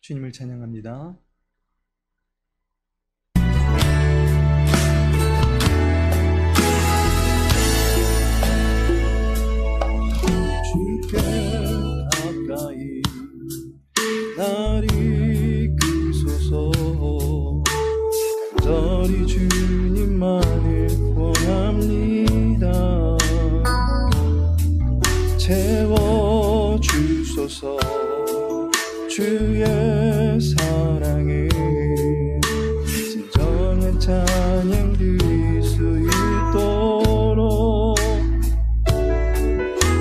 주님을 찬양합니다. 주께 가까이 날 이끄소서. 간절히 주님만을 원합니다. 채워주소서. 주의 사랑을 진정한 찬양 드릴 수 있도록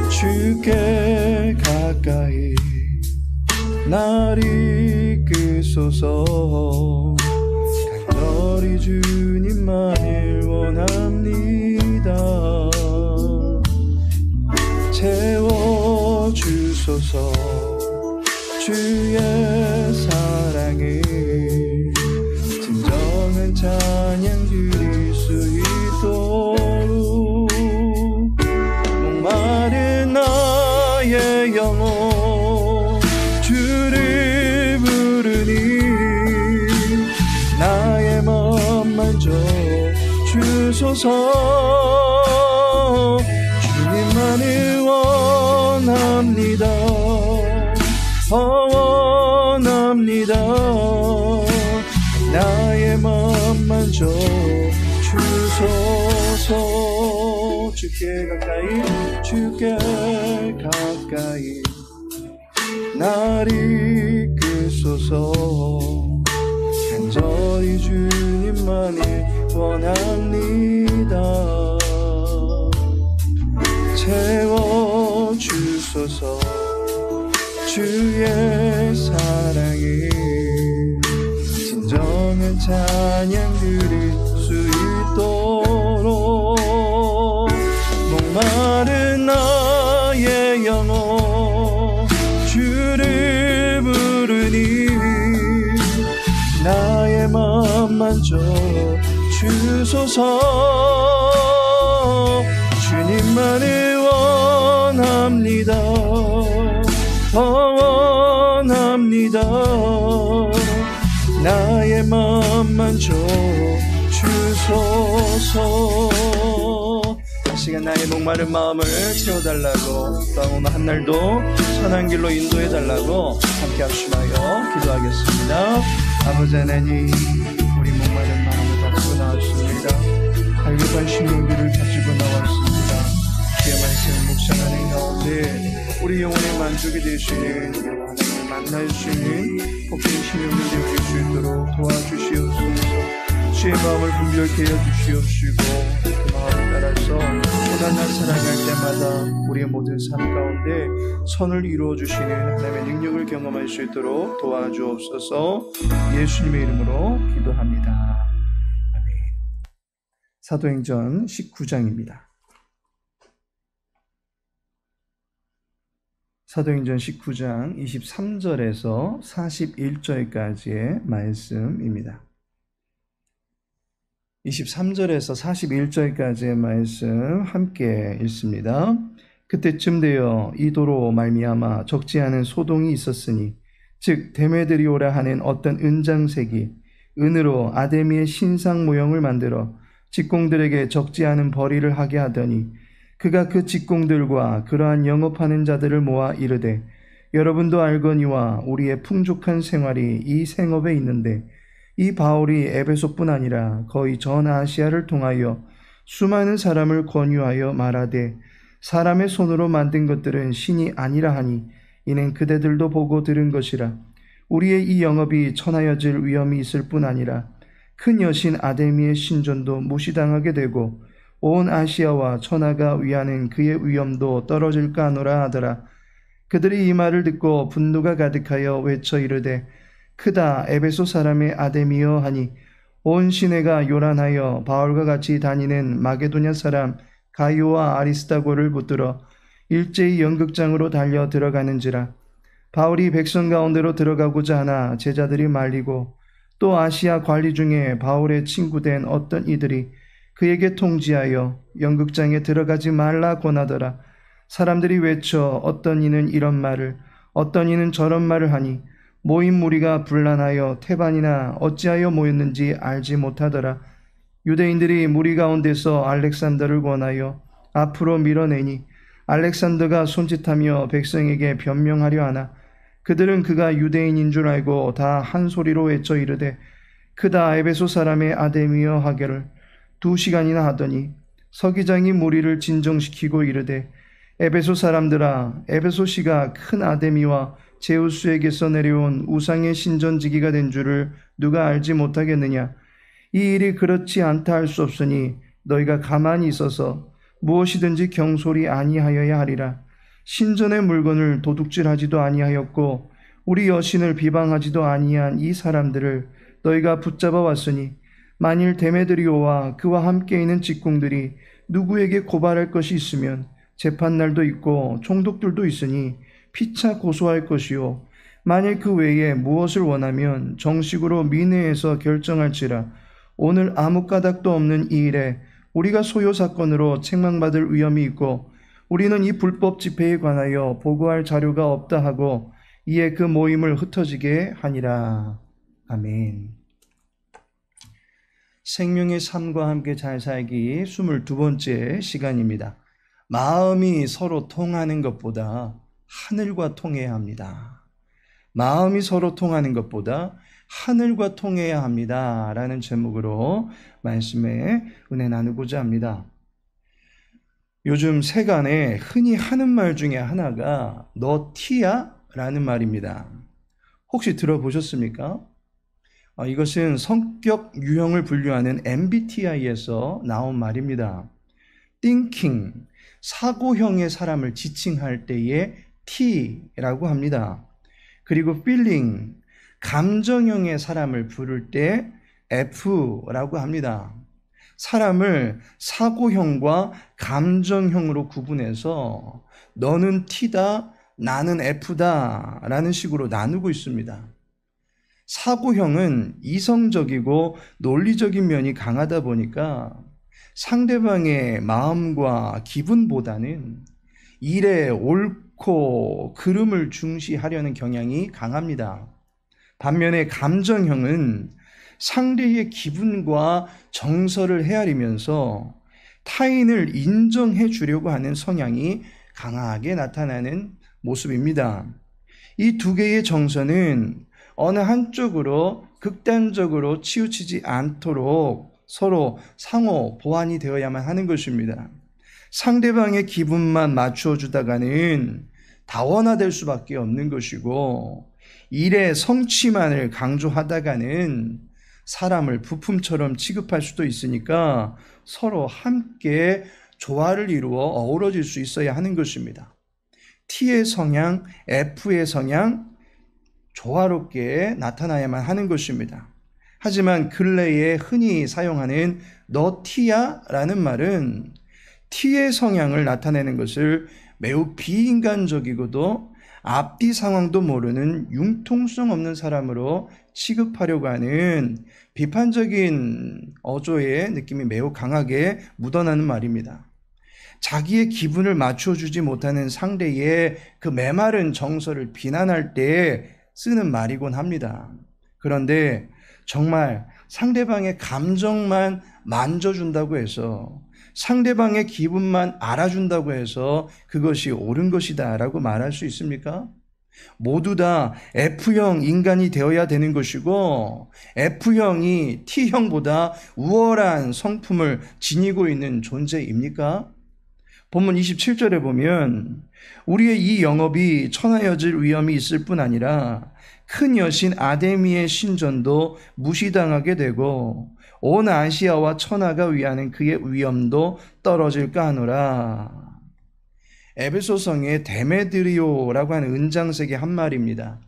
주께 가까이 날 이끄소서. 간절히 주님만을 원합니다. 채워주소서. 주의 사랑을 진정한 찬양 드릴 수 있도록 목마른 나의 영혼 주를 부르니 나의 맘 만져 주소서. 주님만을 원합니다. 원합니다. 나의 맘 만져 주소서. 주께 가까이 날 이끄소서. 간절히 주님만을 원합니다. 채워주소서. 주의 사랑을 진정한 찬양 드릴 수 있도록 목마른 나의 영혼 주를 부르니 나의 맘 만져 주소서. 주님만을 원합니다. 원합니다. 나의 맘 만져 주소서. 이 시간 나의 목마른 마음을 채워달라고, 또 오늘 한날도 선한 길로 인도해달라고 함께 합심하여 기도하겠습니다. 아버지 하나님, 우리 목마른 마음을 가지고 나왔습니다. 갈급한 심령들을 가지고 나왔습니다. 주의 말씀을 묵상하는 가운데 우리 영혼의 만족이 되시는 하나님을 만날 수 있는 복된 심령들 되게 수 있도록 도와주시옵소서. 주의 마음을 분별케 하여 주시옵시고 그 마음을 따라서 고단한 사랑할 때마다 우리의 모든 삶 가운데 선을 이루어 주시는 하나님의 능력을 경험할 수 있도록 도와주옵소서. 예수님의 이름으로 기도합니다. 아멘. 사도행전 19장입니다. 사도행전 19장 23절에서 41절까지의 말씀입니다. 23절에서 41절까지의 말씀 함께 읽습니다. 그때쯤 되어 이도로 말미암아 적지 않은 소동이 있었으니 즉 데메드리오라 하는 어떤 은장색이 은으로 아데미의 신상 모형을 만들어 직공들에게 적지 않은 벌이를 하게 하더니 그가 그 직공들과 그러한 영업하는 자들을 모아 이르되 여러분도 알거니와 우리의 풍족한 생활이 이 생업에 있는데 이 바울이 에베소뿐 아니라 거의 전 아시아를 통하여 수많은 사람을 권유하여 말하되 사람의 손으로 만든 것들은 신이 아니라 하니 이는 그대들도 보고 들은 것이라. 우리의 이 영업이 천하여질 위험이 있을 뿐 아니라 큰 여신 아데미의 신전도 무시당하게 되고 온 아시아와 천하가 위하는 그의 위엄도 떨어질까 하노라 하더라. 그들이 이 말을 듣고 분노가 가득하여 외쳐 이르되 크다 에베소 사람의 아데미여 하니 온 시내가 요란하여 바울과 같이 다니는 마게도냐 사람 가이오와 아리스다고를 붙들어 일제히 연극장으로 달려 들어가는지라. 바울이 백성 가운데로 들어가고자 하나 제자들이 말리고 또 아시아 관리 중에 바울의 친구된 어떤 이들이 그에게 통지하여 연극장에 들어가지 말라 권하더라. 사람들이 외쳐 어떤 이는 이런 말을 어떤 이는 저런 말을 하니 모인 무리가 분란하여 태반이나 어찌하여 모였는지 알지 못하더라. 유대인들이 무리 가운데서 알렉산더를 권하여 앞으로 밀어내니 알렉산더가 손짓하며 백성에게 변명하려 하나 그들은 그가 유대인인 줄 알고 다 한 소리로 외쳐 이르되 그다 에베소 사람의 아데미여 하기를 2시간이나 하더니 서기장이 무리를 진정시키고 이르되 에베소 사람들아, 에베소시가 큰 아데미와 제우스에게서 내려온 우상의 신전지기가 된 줄을 누가 알지 못하겠느냐? 이 일이 그렇지 않다 할 수 없으니 너희가 가만히 있어서 무엇이든지 경솔이 아니하여야 하리라. 신전의 물건을 도둑질하지도 아니하였고 우리 여신을 비방하지도 아니한 이 사람들을 너희가 붙잡아 왔으니 만일 데메드리오와 그와 함께 있는 직공들이 누구에게 고발할 것이 있으면 재판날도 있고 총독들도 있으니 피차 고소할 것이요 만일 그 외에 무엇을 원하면 정식으로 민회에서 결정할지라. 오늘 아무 까닭도 없는 이 일에 우리가 소요 사건으로 책망받을 위험이 있고 우리는 이 불법 집회에 관하여 보고할 자료가 없다 하고 이에 그 모임을 흩어지게 하니라. 아멘. 생명의 삶과 함께 잘 살기 22번째 시간입니다. 마음이 서로 통하는 것보다 하늘과 통해야 합니다. 마음이 서로 통하는 것보다 하늘과 통해야 합니다. 라는 제목으로 말씀에 은혜 나누고자 합니다. 요즘 세간에 흔히 하는 말 중에 하나가 너 티야? 라는 말입니다. 혹시 들어보셨습니까? 이것은 성격 유형을 분류하는 MBTI에서 나온 말입니다. thinking, 사고형의 사람을 지칭할 때에 T라고 합니다. 그리고 feeling, 감정형의 사람을 부를 때 F라고 합니다. 사람을 사고형과 감정형으로 구분해서 너는 T다, 나는 F다 라는 식으로 나누고 있습니다. 사고형은 이성적이고 논리적인 면이 강하다 보니까 상대방의 마음과 기분보다는 일의 옳고 그름을 중시하려는 경향이 강합니다. 반면에 감정형은 상대의 기분과 정서를 헤아리면서 타인을 인정해 주려고 하는 성향이 강하게 나타나는 모습입니다. 이 두 개의 정서는 어느 한쪽으로 극단적으로 치우치지 않도록 서로 상호 보완이 되어야만 하는 것입니다. 상대방의 기분만 맞춰주다가는 다원화될 수밖에 없는 것이고 일의 성취만을 강조하다가는 사람을 부품처럼 취급할 수도 있으니까 서로 함께 조화를 이루어 어우러질 수 있어야 하는 것입니다. T의 성향, F의 성향 조화롭게 나타나야만 하는 것입니다. 하지만 근래에 흔히 사용하는 너 T야? 라는 말은 T의 성향을 나타내는 것을 매우 비인간적이고도 앞뒤 상황도 모르는 융통성 없는 사람으로 취급하려고 하는 비판적인 어조의 느낌이 매우 강하게 묻어나는 말입니다. 자기의 기분을 맞춰주지 못하는 상대의 그 메마른 정서를 비난할 때 쓰는 말이곤 합니다. 그런데 정말 상대방의 감정만 만져준다고 해서 상대방의 기분만 알아준다고 해서 그것이 옳은 것이다 라고 말할 수 있습니까? 모두 다 F형 인간이 되어야 되는 것이고 F형이 T형보다 우월한 성품을 지니고 있는 존재입니까? 본문 27절에 보면 우리의 이 영업이 천하여질 위험이 있을 뿐 아니라 큰 여신 아데미의 신전도 무시당하게 되고 온 아시아와 천하가 위하는 그의 위엄도 떨어질까 하노라. 에베소성의 데메드리오라고 하는 은장색의 한 말입니다.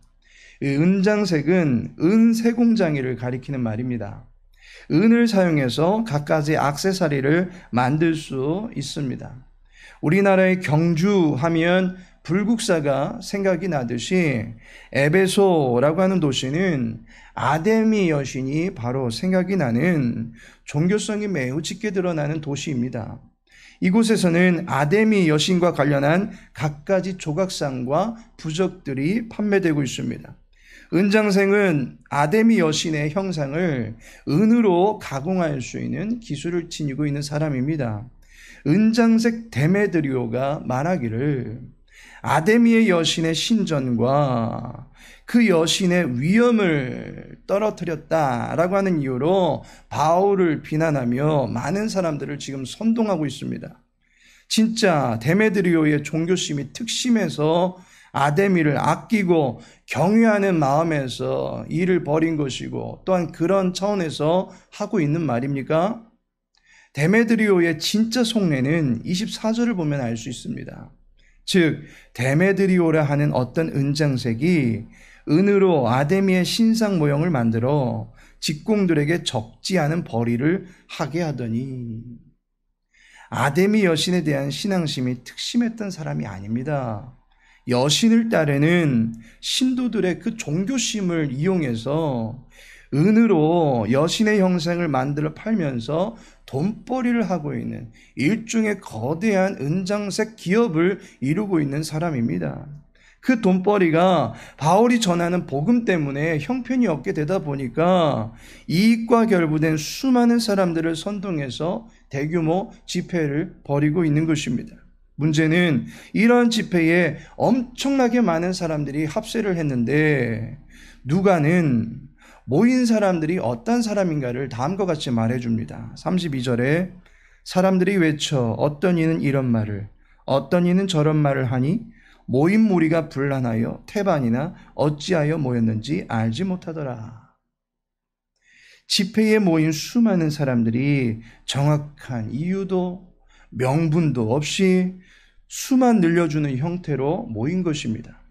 이 은장색은 은세공장이를 가리키는 말입니다. 은을 사용해서 갖가지 액세서리를 만들 수 있습니다. 우리나라의 경주하면 불국사가 생각이 나듯이 에베소라고 하는 도시는 아데미 여신이 바로 생각이 나는 종교성이 매우 짙게 드러나는 도시입니다. 이곳에서는 아데미 여신과 관련한 갖가지 조각상과 부적들이 판매되고 있습니다. 은장생은 아데미 여신의 형상을 은으로 가공할 수 있는 기술을 지니고 있는 사람입니다. 은장색 데메드리오가 말하기를 아데미의 여신의 신전과 그 여신의 위엄을 떨어뜨렸다라고 하는 이유로 바울을 비난하며 많은 사람들을 지금 선동하고 있습니다. 진짜 데메드리오의 종교심이 특심해서 아데미를 아끼고 경외하는 마음에서 일을 벌인 것이고 또한 그런 차원에서 하고 있는 말입니까? 데메드리오의 진짜 속내는 24절을 보면 알 수 있습니다. 즉 데메드리오라 하는 어떤 은장색이 은으로 아데미의 신상 모형을 만들어 직공들에게 적지 않은 벌이를 하게 하더니 아데미 여신에 대한 신앙심이 특심했던 사람이 아닙니다. 여신을 따르는 신도들의 그 종교심을 이용해서 은으로 여신의 형상을 만들어 팔면서 돈벌이를 하고 있는 일종의 거대한 은장색 기업을 이루고 있는 사람입니다. 그 돈벌이가 바울이 전하는 복음 때문에 형편이 없게 되다 보니까 이익과 결부된 수많은 사람들을 선동해서 대규모 집회를 벌이고 있는 것입니다. 문제는 이런 집회에 엄청나게 많은 사람들이 합세를 했는데 누가는 모인 사람들이 어떤 사람인가를 다음과 같이 말해줍니다. 32절에 사람들이 외쳐 어떤 이는 이런 말을 어떤 이는 저런 말을 하니 모인 무리가 분란하여 태반이나 어찌하여 모였는지 알지 못하더라. 집회에 모인 수많은 사람들이 정확한 이유도 명분도 없이 수만 늘려주는 형태로 모인 것입니다.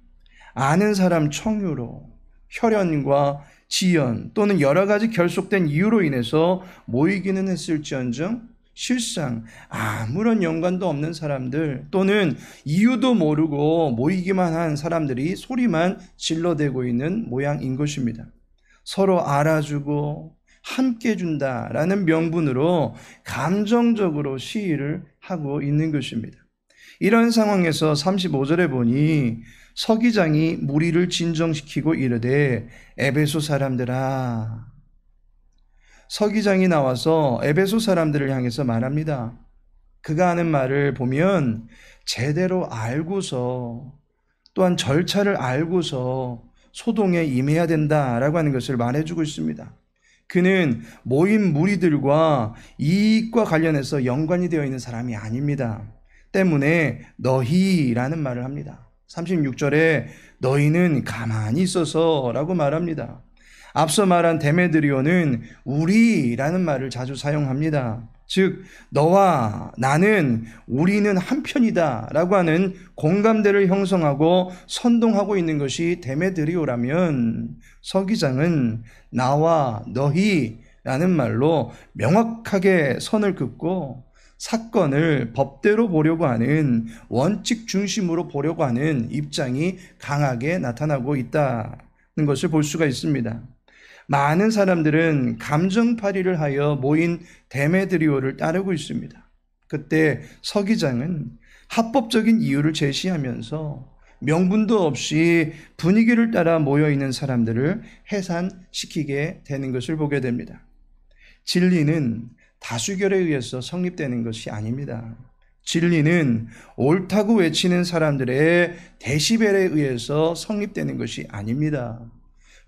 아는 사람 청유로 혈연과 지연 또는 여러 가지 결속된 이유로 인해서 모이기는 했을지언정 실상 아무런 연관도 없는 사람들 또는 이유도 모르고 모이기만 한 사람들이 소리만 질러대고 있는 모양인 것입니다. 서로 알아주고 함께 준다라는 명분으로 감정적으로 시위를 하고 있는 것입니다. 이런 상황에서 35절에 보니 서기장이 무리를 진정시키고 이르되 에베소 사람들아, 서기장이 나와서 에베소 사람들을 향해서 말합니다. 그가 하는 말을 보면 제대로 알고서 또한 절차를 알고서 소동에 임해야 된다라고 하는 것을 말해주고 있습니다. 그는 모인 무리들과 이익과 관련해서 연관이 되어 있는 사람이 아닙니다. 때문에 너희라는 말을 합니다. 36절에 너희는 가만히 있어서 라고 말합니다. 앞서 말한 데메드리오는 우리라는 말을 자주 사용합니다. 즉 너와 나는 우리는 한편이다 라고 하는 공감대를 형성하고 선동하고 있는 것이 데메드리오라면 서기장은 나와 너희라는 말로 명확하게 선을 긋고 사건을 법대로 보려고 하는 원칙 중심으로 보려고 하는 입장이 강하게 나타나고 있다는 것을 볼 수가 있습니다. 많은 사람들은 감정팔이를 하여 모인 데메드리오를 따르고 있습니다. 그때 서기장은 합법적인 이유를 제시하면서 명분도 없이 분위기를 따라 모여있는 사람들을 해산시키게 되는 것을 보게 됩니다. 진리는 다수결에 의해서 성립되는 것이 아닙니다. 진리는 옳다고 외치는 사람들의 데시벨에 의해서 성립되는 것이 아닙니다.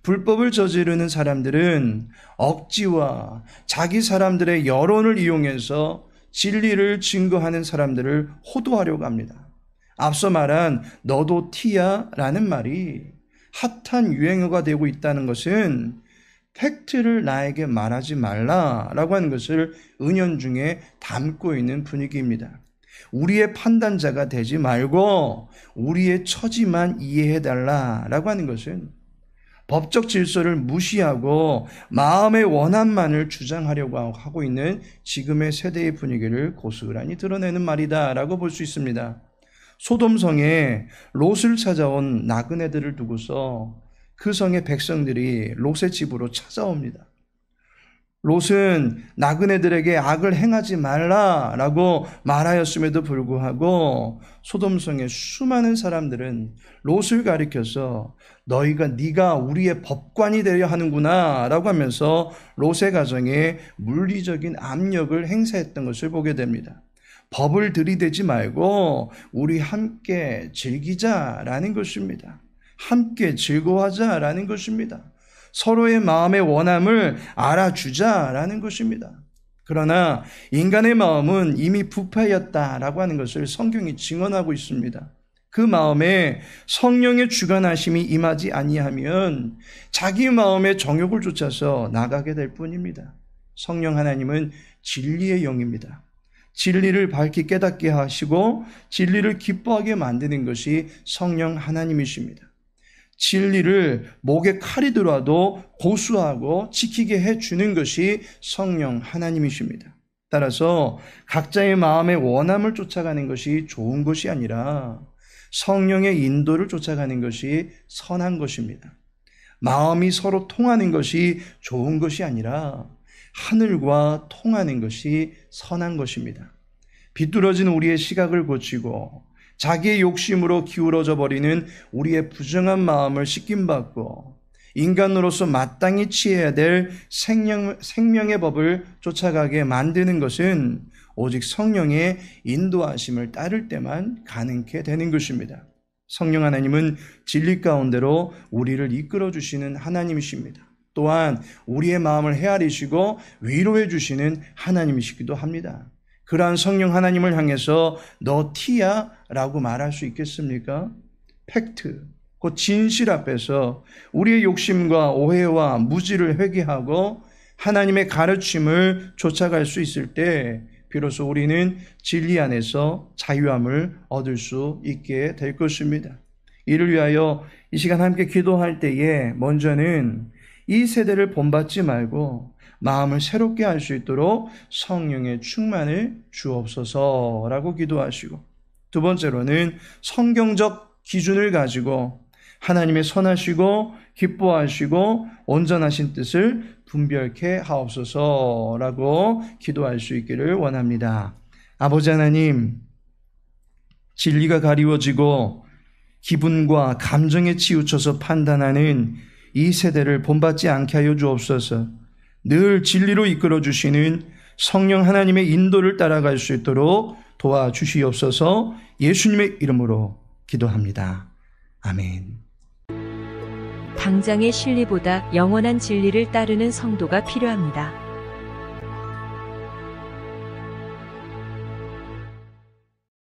불법을 저지르는 사람들은 억지와 자기 사람들의 여론을 이용해서 진리를 증거하는 사람들을 호도하려고 합니다. 앞서 말한 너도 티야 라는 말이 핫한 유행어가 되고 있다는 것은 팩트를 나에게 말하지 말라라고 하는 것을 은연중에 담고 있는 분위기입니다. 우리의 판단자가 되지 말고 우리의 처지만 이해해달라라고 하는 것은 법적 질서를 무시하고 마음의 원함만을 주장하려고 하고 있는 지금의 세대의 분위기를 고스란히 드러내는 말이다라고 볼 수 있습니다. 소돔성에 롯을 찾아온 나그네들을 두고서 그 성의 백성들이 롯의 집으로 찾아옵니다. 롯은 나그네들에게 악을 행하지 말라라고 말하였음에도 불구하고 소돔성의 수많은 사람들은 롯을 가리켜서 네가 우리의 법관이 되려 하는구나 라고 하면서 롯의 가정에 물리적인 압력을 행사했던 것을 보게 됩니다. 법을 들이대지 말고 우리 함께 즐기자라는 것입니다. 함께 즐거워하자라는 것입니다. 서로의 마음의 원함을 알아주자라는 것입니다. 그러나 인간의 마음은 이미 부패였다라고 하는 것을 성경이 증언하고 있습니다. 그 마음에 성령의 주관하심이 임하지 아니하면 자기 마음의 정욕을 쫓아서 나가게 될 뿐입니다. 성령 하나님은 진리의 영입니다. 진리를 밝히 깨닫게 하시고 진리를 기뻐하게 만드는 것이 성령 하나님이십니다. 진리를 목에 칼이 들어와도 고수하고 지키게 해주는 것이 성령 하나님이십니다. 따라서 각자의 마음의 원함을 쫓아가는 것이 좋은 것이 아니라 성령의 인도를 쫓아가는 것이 선한 것입니다. 마음이 서로 통하는 것이 좋은 것이 아니라 하늘과 통하는 것이 선한 것입니다. 비뚤어진 우리의 시각을 고치고 자기의 욕심으로 기울어져 버리는 우리의 부정한 마음을 씻김받고 인간으로서 마땅히 취해야 될 생명의 법을 쫓아가게 만드는 것은 오직 성령의 인도하심을 따를 때만 가능케 되는 것입니다. 성령 하나님은 진리 가운데로 우리를 이끌어 주시는 하나님이십니다. 또한 우리의 마음을 헤아리시고 위로해 주시는 하나님이시기도 합니다. 그러한 성령 하나님을 향해서 너 티야 라고 말할 수 있겠습니까? 팩트, 곧 진실 앞에서 우리의 욕심과 오해와 무지를 회개하고 하나님의 가르침을 쫓아갈 수 있을 때 비로소 우리는 진리 안에서 자유함을 얻을 수 있게 될 것입니다. 이를 위하여 이 시간 함께 기도할 때에 먼저는 이 세대를 본받지 말고 마음을 새롭게 할 수 있도록 성령의 충만을 주옵소서라고 기도하시고, 두 번째로는 성경적 기준을 가지고 하나님의 선하시고 기뻐하시고 온전하신 뜻을 분별케 하옵소서라고 기도할 수 있기를 원합니다. 아버지 하나님, 진리가 가리워지고 기분과 감정에 치우쳐서 판단하는 이 세대를 본받지 않게 하여 주옵소서. 늘 진리로 이끌어 주시는 성령 하나님의 인도를 따라갈 수 있도록 도와주시옵소서. 예수님의 이름으로 기도합니다. 아멘. 당장의 진리보다 영원한 진리를 따르는 성도가 필요합니다.